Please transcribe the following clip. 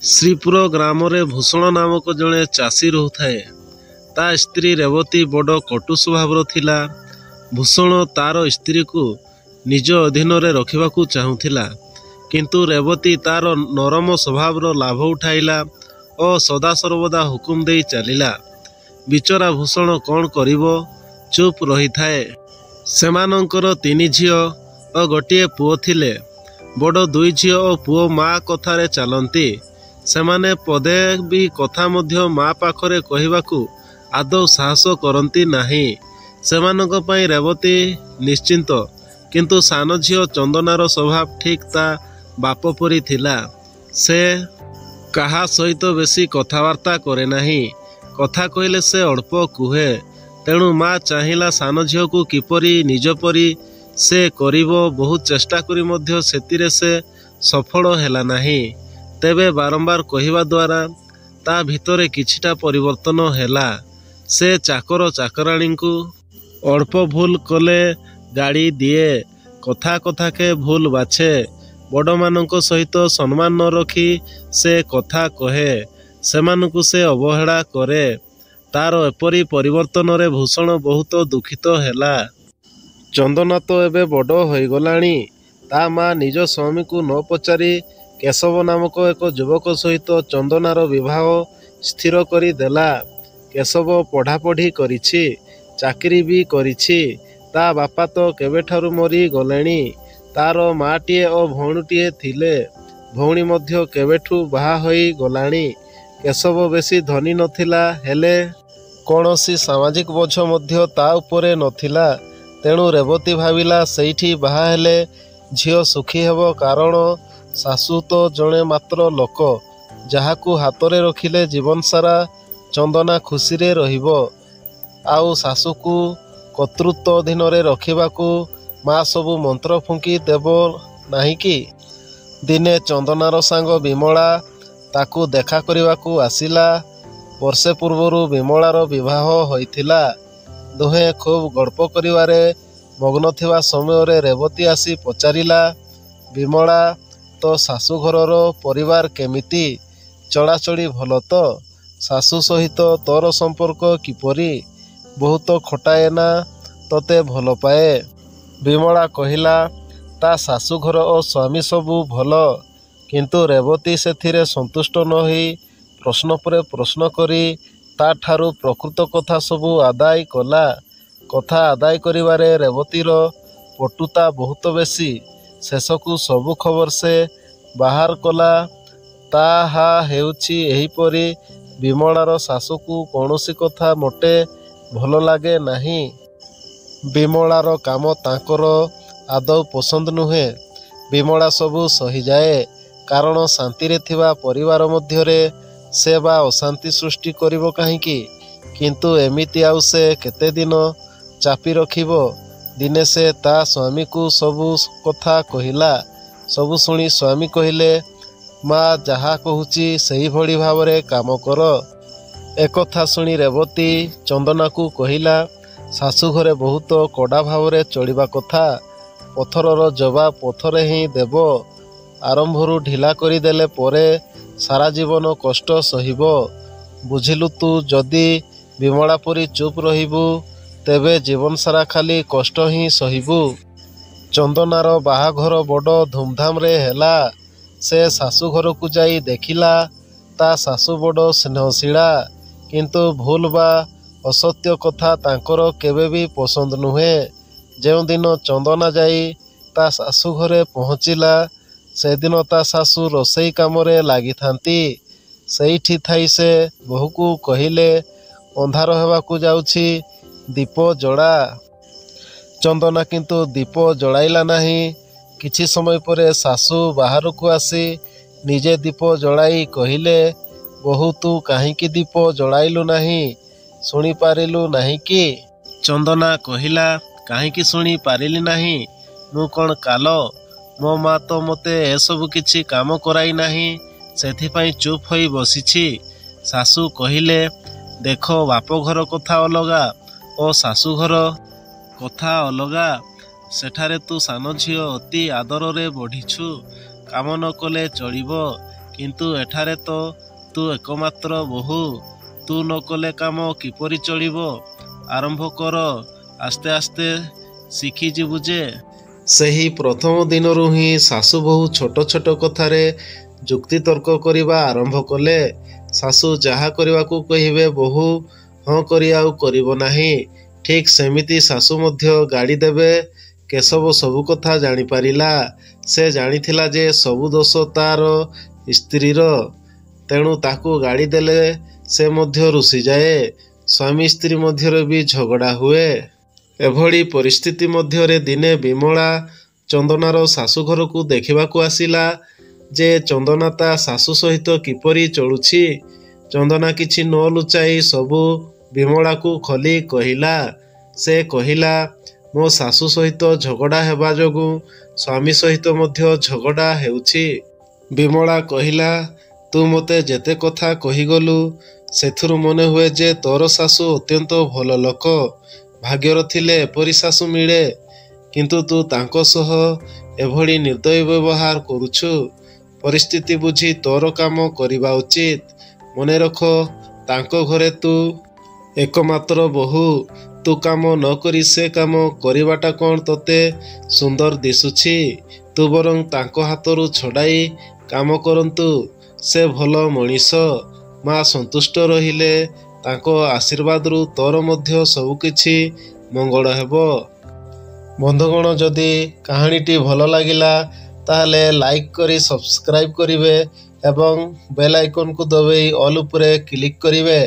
ଶ୍ରୀପୁର ଗ୍ରାମରେ ଭୂଷଣ ନାମକ ଜଣେ ଚାଷୀ ରହୁଥାଏ। ତା ସ୍ତ୍ରୀ ରେବତୀ ବଡ଼ କଟୁ ସ୍ୱଭାବର ଥିଲା। ଭୂଷଣ ତାର ସ୍ତ୍ରୀକୁ ନିଜ ଅଧୀନରେ ରଖିବାକୁ ଚାହୁଁଥିଲା, କିନ୍ତୁ ରେବତୀ ତାର ନରମ ସ୍ୱଭାବର ଲାଭ ଉଠାଇଲା ଓ ସଦାସର୍ବଦା ହୁକୁମ ଦେଇ ଚାଲିଲା। ବିଚରା ଭୂଷଣ କ'ଣ କରିବ, ଚୁପ୍ ରହିଥାଏ। ସେମାନଙ୍କର 3 ଝିଅ ଓ ଗୋଟିଏ ପୁଅ ଥିଲେ। ବଡ଼ 2 ଝିଅ ଓ ପୁଅ ମା କଥାରେ ଚାଲନ୍ତି। ସେମାନେ ପଦେ ବି କଥା ମଧ୍ୟ ମା ପାଖରେ କହିବାକୁ ଆଦୌ ସାହସ କରନ୍ତି ନାହିଁ। ସେମାନଙ୍କ ପାଇଁ ରେବତୀ ନିଶ୍ଚିନ୍ତ, କିନ୍ତୁ ସାନ ଝିଅ ଚନ୍ଦନାର ସ୍ୱଭାବ ଠିକ୍ ତା ବାପ ପରି ଥିଲା। ସେ କାହା ସହିତ ବେଶୀ କଥାବାର୍ତ୍ତା କରେ ନାହିଁ। କଥା କହିଲେ ସେ ଅଳ୍ପ କୁହେ। ତେଣୁ ମା ଚାହିଁଲା ସାନ ଝିଅକୁ କିପରି ନିଜ ପରି ସେ କରିବ। ବହୁତ ଚେଷ୍ଟା କରି ମଧ୍ୟ ସେଥିରେ ସେ ସଫଳ ହେଲା ନାହିଁ। ତେବେ ବାରମ୍ବାର କହିବା ଦ୍ୱାରା ତା ଭିତରେ କିଛିଟା ପରିବର୍ତ୍ତନ ହେଲା। ସେ ଚାକର ଚାକରାଣୀଙ୍କୁ ଅଳ୍ପ ଭୁଲ କଲେ ଗାଳି ଦିଏ, କଥା କଥାକେ ଭୁଲ ବାଛେ। ବଡ଼ମାନଙ୍କ ସହିତ ସମ୍ମାନ ନ ରଖି ସେ କଥା କହେ, ସେମାନଙ୍କୁ ସେ ଅବହେଳା କରେ। ତାର ଏପରି ପରିବର୍ତ୍ତନରେ ଭୂଷଣ ବହୁତ ଦୁଃଖିତ ହେଲା। ଚନ୍ଦନା ତ ଏବେ ବଡ଼ ହୋଇଗଲାଣି। ତା ମା ନିଜ ସ୍ୱାମୀକୁ ନ ପଚାରି କେଶବ ନାମକ ଏକ ଯୁବକ ସହିତ ଚନ୍ଦନାର ବିବାହ ସ୍ଥିର କରିଦେଲା। କେଶବ ପଢ଼ାପଢ଼ି କରିଛି, ଚାକିରି ବି କରିଛି। ତା ବାପା ତ କେବେଠାରୁ ମରି ଗଲେଣି। ତାର ମାଟିଏ ଓ ଭଉଣୀଟିଏ ଥିଲେ। ଭଉଣୀ ମଧ୍ୟ କେବେଠୁ ବାହା ହୋଇ ଗଲାଣି। କେଶବ ବେଶୀ ଧନୀ ନଥିଲା, ହେଲେ କୌଣସି ସାମାଜିକ ବୋଝ ମଧ୍ୟ ତା ଉପରେ ନଥିଲା। ତେଣୁ ରେବତୀ ଭାବିଲା ସେଇଠି ବାହା ହେଲେ ଝିଅ ସୁଖୀ ହେବ, କାରଣ ଶାଶୁ ତ ଜଣେ ମାତ୍ର ଲୋକ, ଯାହାକୁ ହାତରେ ରଖିଲେ ଜୀବନସାରା ଚନ୍ଦନା ଖୁସିରେ ରହିବ। ଆଉ ଶାଶୁକୁ କର୍ତ୍ତୃତ୍ୱ ଅଧୀନରେ ରଖିବାକୁ ମା ସବୁ ମନ୍ତ୍ର ଫୁଙ୍କି ଦେବ ନାହିଁ କି? ଦିନେ ଚନ୍ଦନାର ସାଙ୍ଗ ବିମଳା ତାକୁ ଦେଖା କରିବାକୁ ଆସିଲା। ବର୍ଷେ ପୂର୍ବରୁ ବିମଳାର ବିବାହ ହୋଇଥିଲା। ଦୁହେଁ ଖୁବ୍ ଗଳ୍ପ କରିବାରେ ମଗ୍ନ ଥିବା ସମୟରେ ରେବତୀ ଆସି ପଚାରିଲା, ବିମଳା, ତୋ ଶାଶୁଘରର ପରିବାର କେମିତି? ଚଳାଚଳି ଭଲ ତ? ଶାଶୁ ସହିତ ତୋର ସମ୍ପର୍କ କିପରି? ବହୁତ ଖଟାଏ ନା ତୋତେ ଭଲ ପାଏ? ବିମଳା କହିଲା, ତା ଶାଶୁଘର ଓ ସ୍ୱାମୀ ସବୁ ଭଲ। କିନ୍ତୁ ରେବତୀ ସେଥିରେ ସନ୍ତୁଷ୍ଟ ନ ହୋଇ ପ୍ରଶ୍ନ ପରେ ପ୍ରଶ୍ନ କରି ତା ଠାରୁ ପ୍ରକୃତ କଥା ସବୁ ଆଦାୟ କଲା। କଥା ଆଦାୟ କରିବାରେ ରେବତୀର ପଟୁତା ବହୁତ ବେଶୀ। ଶେଷକୁ ସବୁ ଖବର ସେ ବାହାର କଲା। ତାହା ହେଉଛି ଏହିପରି, ବିମଳାର ଶାଶୁକୁ କୌଣସି କଥା ମୋଟେ ଭଲ ଲାଗେ ନାହିଁ। ବିମଳାର କାମ ତାଙ୍କର ଆଦୌ ପସନ୍ଦ ନୁହେଁ। ବିମଳା ସବୁ ସହିଯାଏ, କାରଣ ଶାନ୍ତିରେ ଥିବା ପରିବାର ମଧ୍ୟରେ ସେ ବା ଅଶାନ୍ତି ସୃଷ୍ଟି କରିବ କାହିଁକି? କିନ୍ତୁ ଏମିତି ଆଉ ସେ କେତେଦିନ ଚାପି ରଖିବ? ଦିନେ ସେ ତା ସ୍ୱାମୀକୁ ସବୁ କଥା କହିଲା। ସବୁ ଶୁଣି ସ୍ୱାମୀ କହିଲେ, ମା ଯାହା କହୁଛି ସେହିଭଳି ଭାବରେ କାମ କର। ଏକଥା ଶୁଣି ରେବତୀ ଚନ୍ଦନାକୁ କହିଲା, ଶାଶୁଘରେ ବହୁତ କଡ଼ା ଭାବରେ ଚଳିବା କଥା। ପଥରର ଜବାବ ପଥରେ ହିଁ ଦେବ। ଆରମ୍ଭରୁ ଢିଲା କରିଦେଲେ ପରେ ସାରା ଜୀବନ କଷ୍ଟ ସହିବ। ବୁଝିଲୁ, ତୁ ଯଦି ବିମଳା ପରି ଚୁପ୍ ରହିବୁ, ତେବେ ଜୀବନସାରା ଖାଲି କଷ୍ଟ ହିଁ ସହିବୁ। ଚନ୍ଦନାର ବାହାଘର ବଡ଼ ଧୁମ୍‌ଧାମ୍‌ରେ ହେଲା। ସେ ଶାଶୁଘରକୁ ଯାଇ ଦେଖିଲା, ତା ଶାଶୁ ବଡ଼ ସ୍ନେହଶୀଳା। କିନ୍ତୁ ଭୁଲ ବା ଅସତ୍ୟ କଥା ତାଙ୍କର କେବେ ବି ପସନ୍ଦ ନୁହେଁ। ଯେଉଁଦିନ ଚନ୍ଦନା ଯାଇ ତା ଶାଶୁଘରେ ପହଞ୍ଚିଲା, ସେଦିନ ତା ଶାଶୁ ରୋଷେଇ କାମରେ ଲାଗିଥାନ୍ତି। ସେଇଠି ଥାଇ ସେ ବୋହୂକୁ କହିଲେ, ଅନ୍ଧାର ହେବାକୁ ଯାଉଛି, ଦୀପ ଜଳା। ଚନ୍ଦନା କିନ୍ତୁ ଦୀପ ଜଳାଇଲା ନାହିଁ। କିଛି ସମୟ ପରେ ଶାଶୁ ବାହାରକୁ ଆସି ନିଜେ ଦୀପ ଜଳାଇ କହିଲେ, ବୋହୂ, ତୁ କାହିଁକି ଦୀପ ଜଳାଇଲୁ ନାହିଁ? ଶୁଣିପାରିଲୁ ନାହିଁ କି? ଚନ୍ଦନା କହିଲା, କାହିଁକି ଶୁଣି ପାରିଲି ନାହିଁ? ମୁଁ କ'ଣ କାଲ? ମୋ ମା ତ ମୋତେ ଏସବୁ କିଛି କାମ କରାଇ ନାହିଁ। ସେଥିପାଇଁ ଚୁପ୍ ହୋଇ ବସିଛି। ଶାଶୁ କହିଲେ, ଦେଖ, ବାପଘର କଥା ଅଲଗା ଓ ଶାଶୁଘର କଥା ଅଲଗା। ସେଠାରେ ତୁ ସାନ ଝିଅ, ଅତି ଆଦରରେ ବଢ଼ିଛୁ। କାମ ନ କଲେ ଚଳିବ, କିନ୍ତୁ ଏଠାରେ ତ ତୁ ଏକମାତ୍ର ବୋହୂ। ତୁ ନ କଲେ କାମ କିପରି ଚଳିବ? ଆରମ୍ଭ କର, ଆସ୍ତେ ଆସ୍ତେ ଶିଖିଯିବୁ ଯେ। ସେହି ପ୍ରଥମ ଦିନରୁ ହିଁ ଶାଶୁ ବୋହୂ ଛୋଟ ଛୋଟ କଥାରେ ଯୁକ୍ତିତର୍କ କରିବା ଆରମ୍ଭ କଲେ। ଶାଶୁ ଯାହା କରିବାକୁ କହିବେ ବୋହୂ ହଁ କରି ଆଉ କରିବ ନାହିଁ। ଠିକ୍ ସେମିତି ଶାଶୁ ମଧ୍ୟ ଗାଳି ଦେବେ। କେଶବ ସବୁ କଥା ଜାଣିପାରିଲା। ସେ ଜାଣିଥିଲା ଯେ ସବୁ ଦୋଷ ତାର ସ୍ତ୍ରୀର, ତେଣୁ ତାକୁ ଗାଳି ଦେଲେ ସେ ମଧ୍ୟ ରୁଷିଯାଏ। ସ୍ୱାମୀ ସ୍ତ୍ରୀ ମଧ୍ୟରେ ବି ଝଗଡ଼ା ହୁଏ। ଏଭଳି ପରିସ୍ଥିତି ମଧ୍ୟରେ ଦିନେ ବିମଳା ଚନ୍ଦନାର ଶାଶୁ ଘରକୁ ଦେଖିବାକୁ ଆସିଲା ଯେ ଚନ୍ଦନା ତା ଶାଶୁ ସହିତ କିପରି ଚଳୁଛି। ଚନ୍ଦନା କିଛି ନ ଲୁଚାଇ ସବୁ ବିମଳାକୁ ଖୋଲି କହିଲା। ସେ କହିଲା, ମୋ ଶାଶୁ ସହିତ ଝଗଡ଼ା ହେବା ଯୋଗୁଁ ସ୍ୱାମୀ ସହିତ ମଧ୍ୟ ଝଗଡ଼ା ହେଉଛି। ବିମଳା କହିଲା, ତୁ ମୋତେ ଯେତେ କଥା କହିଗଲୁ ସେଥିରୁ ମନେ ହୁଏ ଯେ ତୋର ଶାଶୁ ଅତ୍ୟନ୍ତ ଭଲ ଲୋକ। ଭାଗ୍ୟର ଥିଲେ ଏପରି ଶାଶୁ ମିଳେ, କିନ୍ତୁ ତୁ ତାଙ୍କ ସହ ଏଭଳି ନିର୍ଦ୍ଦୟ ବ୍ୟବହାର କରୁଛୁ। ପରିସ୍ଥିତି ବୁଝି ତୋର କାମ କରିବା ଉଚିତ। ମନେ ରଖ, ତାଙ୍କ ଘରେ ତୁ ଏକମାତ୍ର ବୋହୂ। ତୁ କାମ ନ କରି ସେ କାମ କରିବାଟା କ'ଣ ତୋତେ ସୁନ୍ଦର ଦିଶୁଛି? ତୁ ବରଂ ତାଙ୍କ ହାତରୁ ଛଡ଼ାଇ କାମ କରନ୍ତୁ। ସେ ଭଲ ମଣିଷ। ମା ସନ୍ତୁଷ୍ଟ ରହିଲେ ତାଙ୍କ ଆଶୀର୍ବାଦରୁ ତୋର ମଧ୍ୟ ସବୁକିଛି ମଙ୍ଗଳ ହେବ। ବନ୍ଧୁଗଣ, ଯଦି କାହାଣୀଟି ଭଲ ଲାଗିଲା ତାହେଲେ ଲାଇକ୍ କରି ସବସ୍କ୍ରାଇବ୍ କରିବେ ଏବଂ ବେଲ୍ ଆଇକନ୍କୁ ଦବାଇ ଅଲ୍ ଉପରେ କ୍ଲିକ୍ କରିବେ।